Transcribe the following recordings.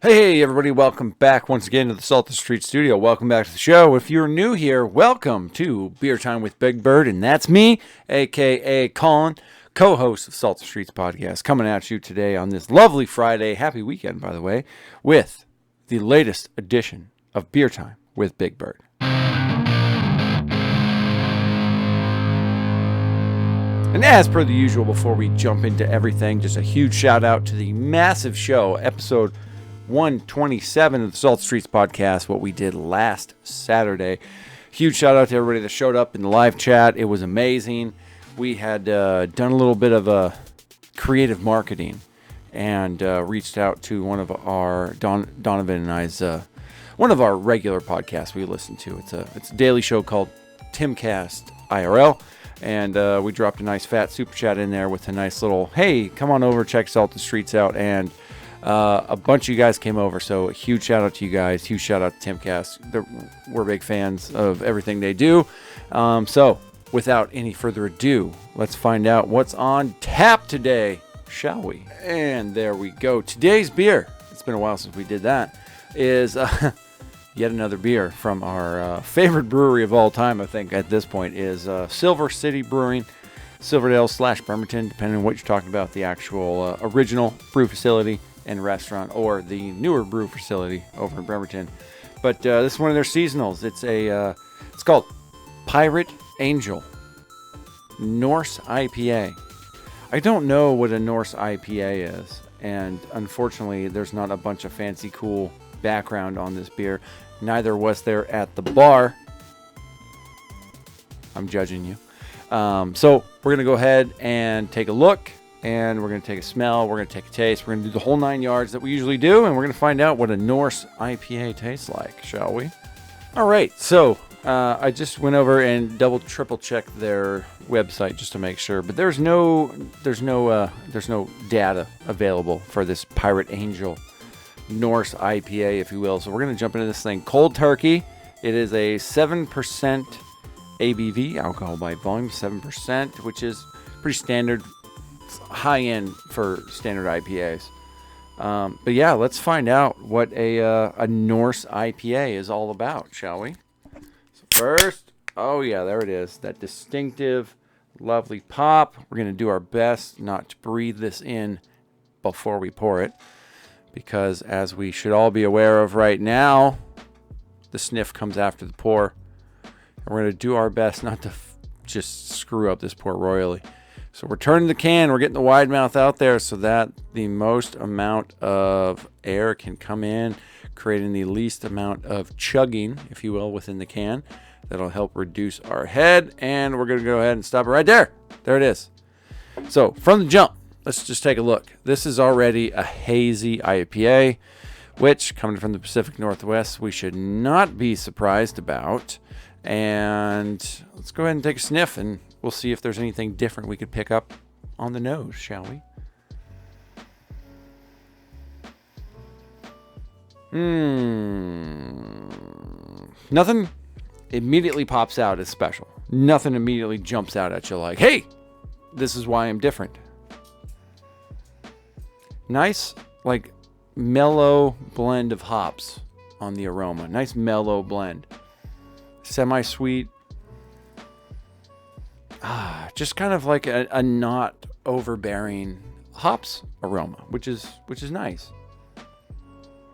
Hey everybody, welcome back once again to the Salt the Street Studio. Welcome back to the show. If you're new here, welcome to Beer Time with Big Bird, and that's me, aka Colin, co-host of Salt the Streets podcast, coming at you today on this lovely Friday. Happy weekend, by the way, with the latest edition of Beer Time with Big Bird. And as per the usual, before we jump into everything, just a huge shout out to the massive show, episode 127 of the Salt Streets podcast, what we did last Saturday. Huge shout out to everybody that showed up in the live chat. It was amazing. We had done a little bit of creative marketing and reached out to one of our Donovan and I's one of our regular podcasts we listen to. It's a daily show called Timcast IRL, and we dropped a nice fat super chat in there with a nice little, hey, come on over, check Salt the Streets out, and a bunch of you guys came over, so a huge shout out to you guys. Huge shout out to Timcast. We're big fans of everything they do. So without any further ado, let's find out what's on tap today, shall we? And there we go. Today's beer, it's been a while since we did that, is yet another beer from our favorite brewery of all time, I think, at this point, is Silver City Brewing, Silverdale / Bremerton, depending on what you're talking about, the actual original brew facility and restaurant, or the newer brew facility over in Bremerton. But this is one of their seasonals. It's called Pirate Angel Norse IPA. I don't know what a Norse IPA is, and unfortunately there's not a bunch of fancy cool background on this beer. Neither was there at the bar. I'm judging you. So we're gonna go ahead and take a look, and we're going to take a smell, we're going to take a taste, we're going to do the whole 9 yards that we usually do, and we're going to find out what a Norse IPA tastes like, shall we? All right, so I just went over and triple checked their website just to make sure, but there's no data available for this Pirate Angel Norse IPA, if you will. So we're going to jump into this thing cold turkey. It is a 7% ABV, alcohol by volume, 7%, which is pretty standard. High end for standard IPAs. But yeah, let's find out what a Norse IPA is all about, shall we? So first, oh yeah, there it is. That distinctive, lovely pop. We're going to do our best not to breathe this in before we pour it, because as we should all be aware of right now, the sniff comes after the pour. And we're going to do our best not to just screw up this pour royally. So we're turning the can, we're getting the wide mouth out there so that the most amount of air can come in, creating the least amount of chugging, if you will, within the can. That'll help reduce our head, and we're going to go ahead and stop it right there. There it is. So from the jump, let's just take a look. This is already a Hazy IPA, which, coming from the Pacific Northwest, we should not be surprised about. And let's go ahead and take a sniff, and we'll see if there's anything different we could pick up on the nose, shall we? Nothing immediately pops out as special. Nothing immediately jumps out at you like, hey, this is why I'm different. Nice, like, mellow blend of hops on the aroma. Nice mellow blend. Semi-sweet. Just kind of like a not overbearing hops aroma, which is nice.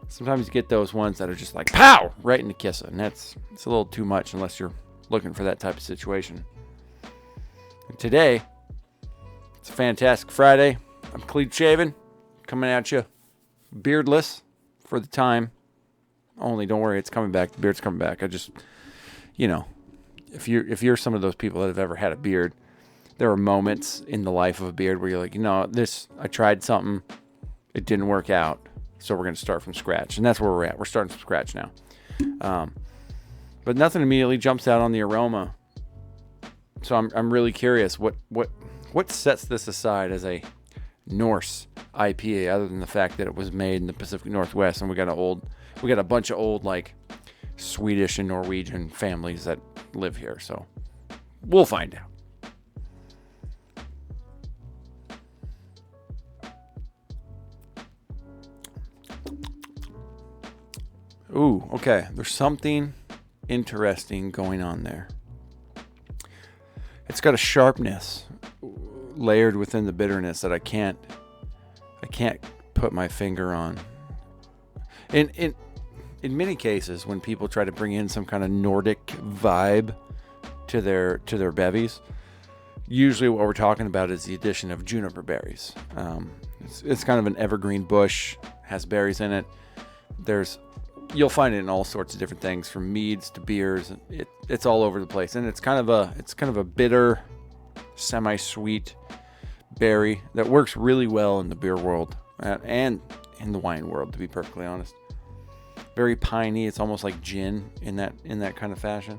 Sometimes you get those ones that are just like pow right in the kisser, and it's a little too much unless you're looking for that type of situation. And today, it's a fantastic Friday. I'm clean shaven, coming at you, beardless for the time. Only don't worry, it's coming back. The beard's coming back. I just, if you're some of those people that have ever had a beard, there are moments in the life of a beard where you're like, I tried something, it didn't work out, so we're going to start from scratch. And that's where we're at. We're starting from scratch now. But nothing immediately jumps out on the aroma. So I'm really curious what sets this aside as a Norse IPA, other than the fact that it was made in the Pacific Northwest, and we got a bunch of old like Swedish and Norwegian families that live here. So we'll find out. Ooh, okay. There's something interesting going on there. It's got a sharpness layered within the bitterness that I can't put my finger on. In many cases, when people try to bring in some kind of Nordic vibe to their bevies, usually what we're talking about is the addition of juniper berries. It's kind of an evergreen bush, has berries in it. You'll find it in all sorts of different things, from meads to beers. It's all over the place, and it's kind of a bitter, semi-sweet berry that works really well in the beer world and in the wine world, to be perfectly honest. Very piney. It's almost like gin in that kind of fashion.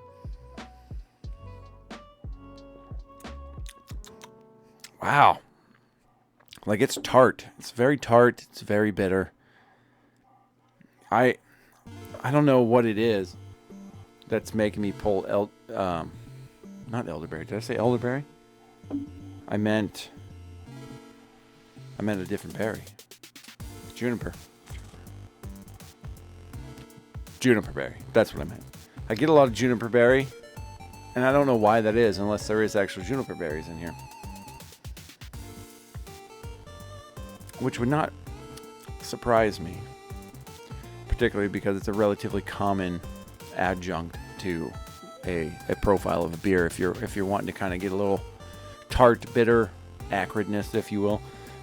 Wow. Like, it's tart. It's very tart. It's very bitter. I don't know what it is that's making me pull not elderberry. Did I say elderberry? I meant a different berry. Juniper. Juniper berry. That's what I meant. I get a lot of juniper berry, and I don't know why that is, unless there is actual juniper berries in here. Which would not surprise me, particularly because it's a relatively common adjunct to a profile of a beer. If you're wanting to kind of get a little tart, bitter, acridness, if you will,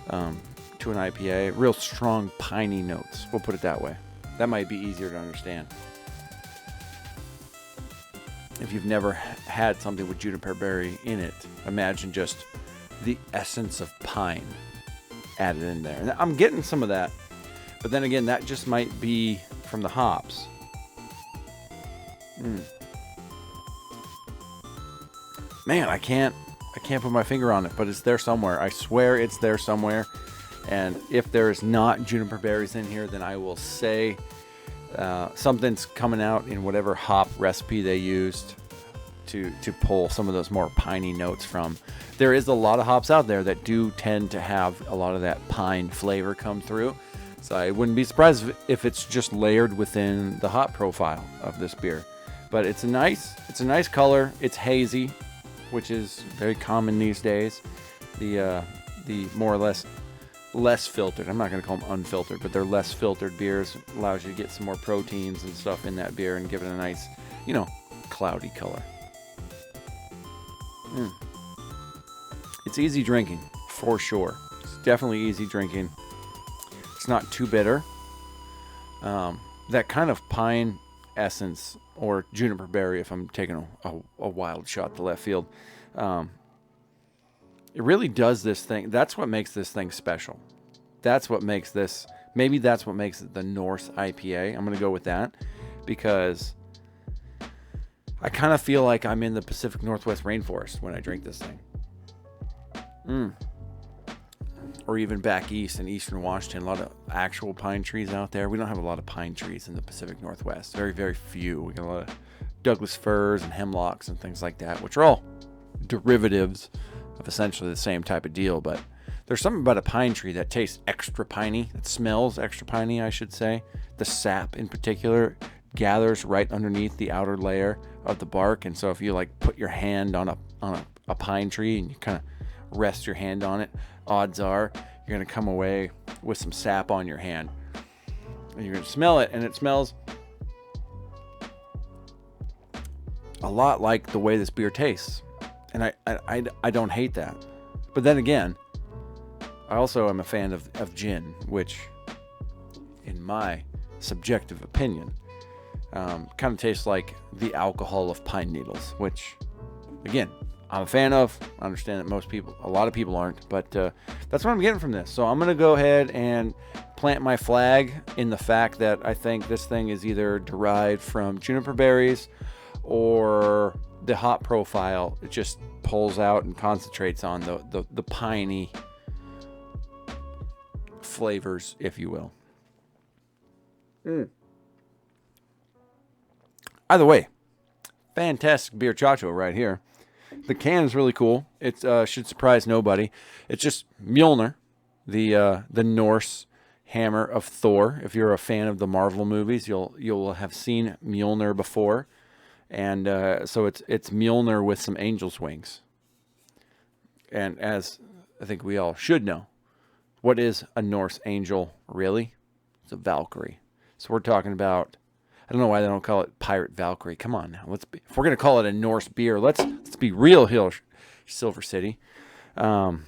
to an IPA, real strong piney notes. We'll put it that way. That might be easier to understand. If you've never had something with juniper berry in it, imagine just the essence of pine added in there. And I'm getting some of that, but then again, that just might be from the hops. Man, I can't put my finger on it, but it's there somewhere. I swear it's there somewhere. And if there's not juniper berries in here, then I will say something's coming out in whatever hop recipe they used to pull some of those more piney notes from. There is a lot of hops out there that do tend to have a lot of that pine flavor come through. So I wouldn't be surprised if it's just layered within the hop profile of this beer. But it's a nice color. It's hazy, which is very common these days. The more or less filtered. I'm not going to call them unfiltered, but they're less filtered beers. Allows you to get some more proteins and stuff in that beer and give it a nice, cloudy color. It's easy drinking, for sure. It's definitely easy drinking. It's not too bitter. That kind of pine essence, or juniper berry, if I'm taking a wild shot to left field, it really does this thing. That's what makes this thing special. That's what makes this, maybe that's what makes it the Norse IPA. I'm going to go with that, because I kind of feel like I'm in the Pacific Northwest rainforest when I drink this thing. Or even back east in eastern Washington, a lot of actual pine trees out there. We don't have a lot of pine trees in the Pacific Northwest. Very, very few. We got a lot of Douglas firs and hemlocks and things like that, which are all derivatives of essentially the same type of deal. But there's something about a pine tree that tastes extra piney. It smells extra piney, I should say. The sap in particular gathers right underneath the outer layer of the bark. And so if you put your hand on a pine tree and you kind of rest your hand on it, odds are you're going to come away with some sap on your hand. And you're going to smell it, and it smells a lot like the way this beer tastes. And I don't hate that. But then again, I also am a fan of gin, which, in my subjective opinion, kind of tastes like the alcohol of pine needles, which, again, I'm a fan of. I understand that a lot of people aren't, but that's what I'm getting from this. So I'm going to go ahead and plant my flag in the fact that I think this thing is either derived from juniper berries, or the hop profile, it just pulls out and concentrates on the piney flavors, if you will. Either way, fantastic beer chacho right here. The can is really cool. It should surprise nobody. It's just Mjolnir, the Norse hammer of Thor. If you're a fan of the Marvel movies, you'll have seen Mjolnir before, and so it's Mjolnir with some angel's wings. And as I think we all should know, what is a Norse angel really? It's a Valkyrie. So we're talking about, I don't know why they don't call it Pirate Valkyrie. Come on now. If we're going to call it a Norse beer, let's be real here, Silver City. But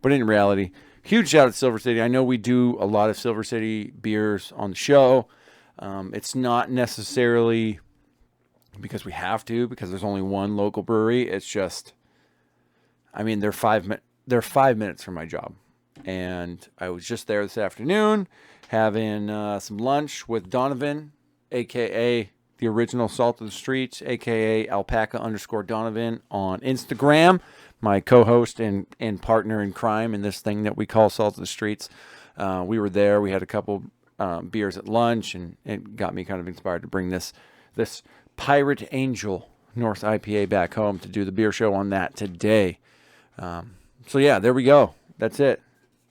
in reality, huge shout out to Silver City. I know we do a lot of Silver City beers on the show. It's not necessarily because we have to, because there's only one local brewery. It's just, I mean, they're 5 minutes from my job. And I was just there this afternoon having some lunch with Donovan, a.k.a. the original Salt of the Streets, a.k.a. alpaca_Donovan on Instagram, my co-host and partner in crime in this thing that we call Salt of the Streets. We were there. We had a couple beers at lunch, and it got me kind of inspired to bring this Pirate Angel Norse IPA back home to do the beer show on that today. So yeah, there we go. That's it.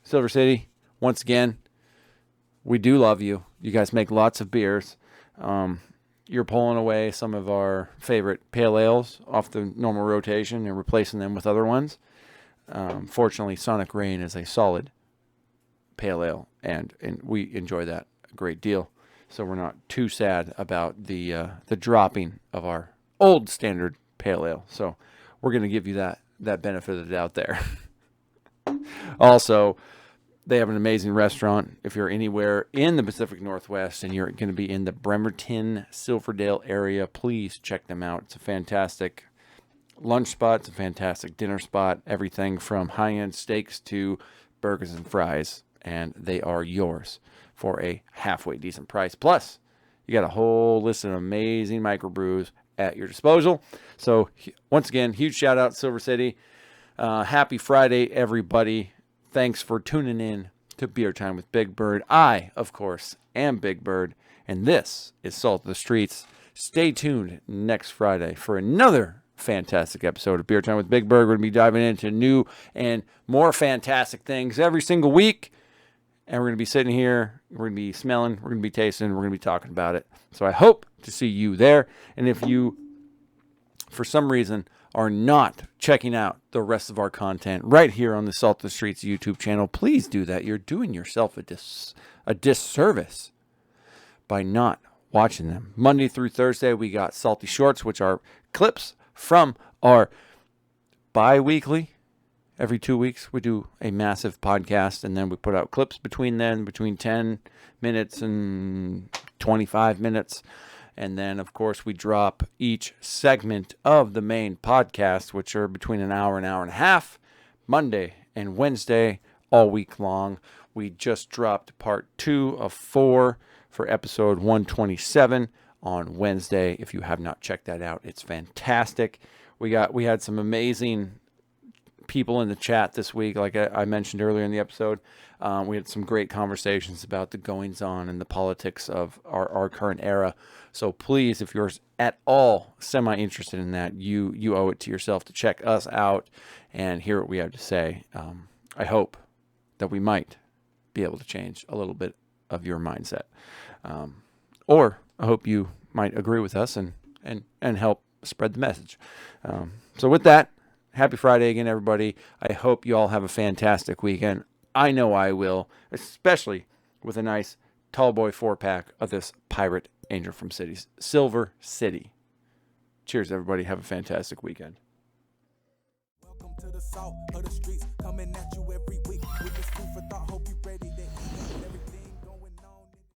Silver City, once again, we do love you. You guys make lots of beers. You're pulling away some of our favorite pale ales off the normal rotation and replacing them with other ones. Fortunately, Sonic Rain is a solid pale ale, and we enjoy that a great deal. So we're not too sad about the dropping of our old standard pale ale. So we're going to give you that benefit of the doubt there. Also, they have an amazing restaurant. If you're anywhere in the Pacific Northwest and you're going to be in the Bremerton, Silverdale area, please check them out. It's a fantastic lunch spot. It's a fantastic dinner spot. Everything from high-end steaks to burgers and fries. And they are yours for a halfway decent price. Plus, you got a whole list of amazing microbrews at your disposal. So, once again, huge shout out Silver City. Happy Friday, everybody. Thanks for tuning in to Beer Time with Big Bird. I, of course, am Big Bird, and this is Salt of the Streets. Stay tuned next Friday for another fantastic episode of Beer Time with Big Bird. We're going to be diving into new and more fantastic things every single week, and we're going to be sitting here, we're going to be smelling, we're going to be tasting, we're going to be talking about it. So I hope to see you there, and if you, for some reason, are not checking out the rest of our content right here on the Salt of the Streets YouTube channel, please do that. You're doing yourself a disservice by not watching them. Monday through Thursday, we got Salty Shorts, which are clips from our bi-weekly. Every 2 weeks, we do a massive podcast, and then we put out clips between 10 minutes and 25 minutes. And then, of course, we drop each segment of the main podcast, which are between an hour and a half, Monday and Wednesday, all week long. We just dropped part 2 of 4 for episode 127 on Wednesday. If you have not checked that out, it's fantastic. We had some amazing people in the chat this week, like I mentioned earlier in the episode. We had some great conversations about the goings-on and the politics of our current era. So please, if you're at all semi-interested in that, you owe it to yourself to check us out and hear what we have to say. I hope that we might be able to change a little bit of your mindset. Or I hope you might agree with us and help spread the message. So with that, happy Friday again, everybody. I hope you all have a fantastic weekend. I know I will, especially with a nice tall boy 4-pack of this Pirate Angel from Silver City. Cheers, everybody. Have a fantastic weekend. Welcome to the Salt of the Streets, coming at you every week.